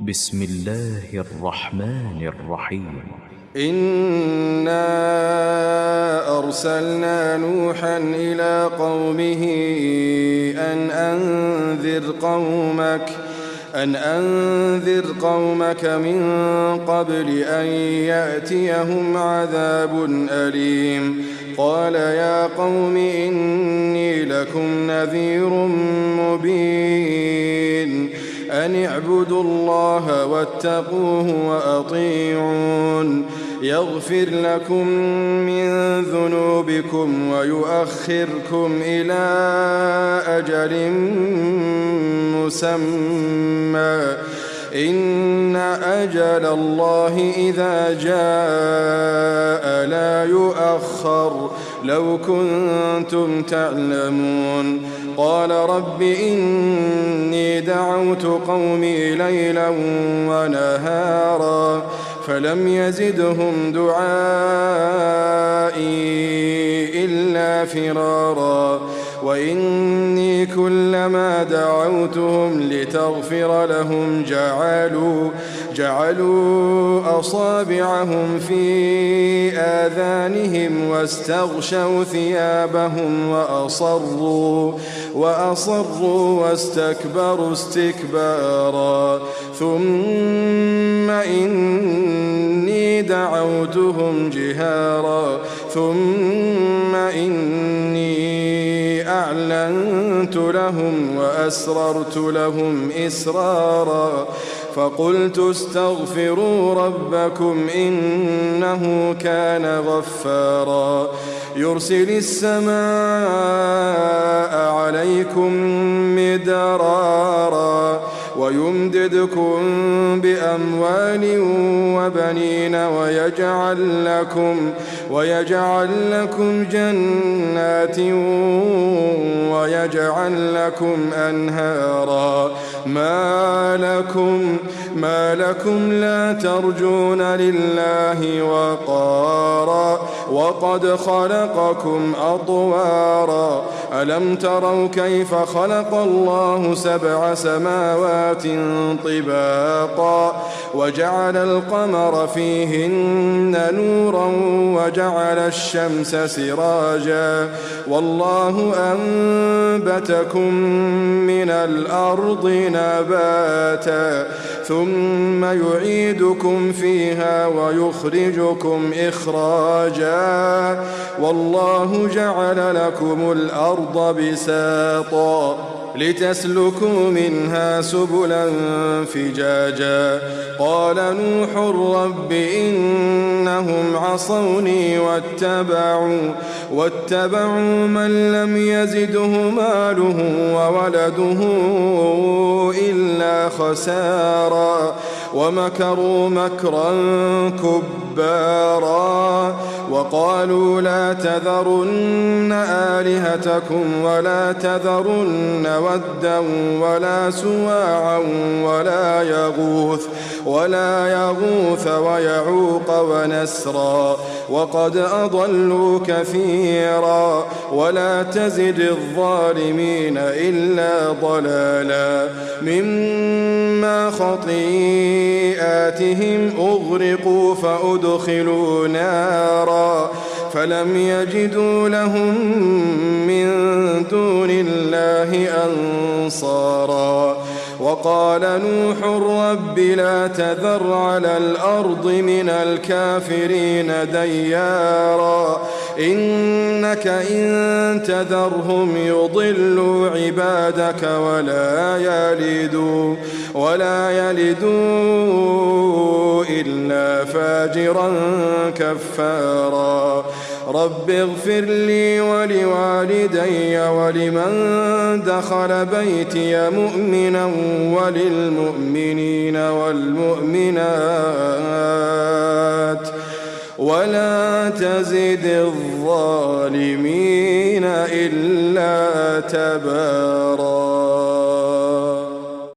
بسم الله الرحمن الرحيم. إنا أرسلنا نوحا إلى قومه أن أنذر قومك من قبل أن يأتيهم عذاب أليم. قال يا قوم إني لكم نذير مبين أن اعبدوا الله واتقوه وأطيعون يغفر لكم من ذنوبكم ويؤخركم إلى أجل مسمى إن أجل الله إذا جاء لا يؤخر لو كنتم تعلمون. قال رب إني دعوت قومي ليلا ونهارا فلم يزدهم دعائي إلا فرارا وإني كلما دعوتهم لتغفر لهم جعلوا أصابعهم في آذانهم واستغشوا ثيابهم وأصروا واستكبروا استكبارا ثم إني دعوتهم جهارا ثم إني أعلنت لهم وأسررت لهم إسرارا فقلت استغفروا ربكم إنه كان غفارا يرسل السماء عليكم مدرارا ويمددكم بأموال وبنين ويجعل لكم جنات ويجعل لكم أنهارا ما لكم لا ترجون لله وقارا وقد خلقكم أطوارا ألم تروا كيف خلق الله 7 سماوات طباقا وجعل القمر فيهن نورا وجعل الشمس سراجا والله أنبتكم من الأرض نباتا ثم يعيدكم فيها ويخرجكم إخراجا والله جعل لكم الأرض بساطا لتسلكوا منها سبلا فجاجا قال نوح رب إنهم عصوني واتبعوا من لم يزده ماله وولده إلا خسارا ومكروا مكرا كبارا وقالوا لا تذرن آلهتكم ولا تذرن ودا ولا سواعا ولا يغوث ويعوق ونسرا وقد أضلوا كثيرا ولا تزد الظالمين إلا ضلالا مما خطيئاتهم أغرقوا فأدخلوا نارا فلم يجدوا لهم من دون الله أنصارا وقال نوح رب لا تذر على الأرض من الكافرين ديارا إنك إن تذرهم يضلوا عبادك ولا يلدوا إلا فاجرا كفارا رب اغفر لي ولوالدي ولمن دخل بيتي مؤمنا وللمؤمنين والمؤمنات ولا تزد الظالمين إلا تبارا.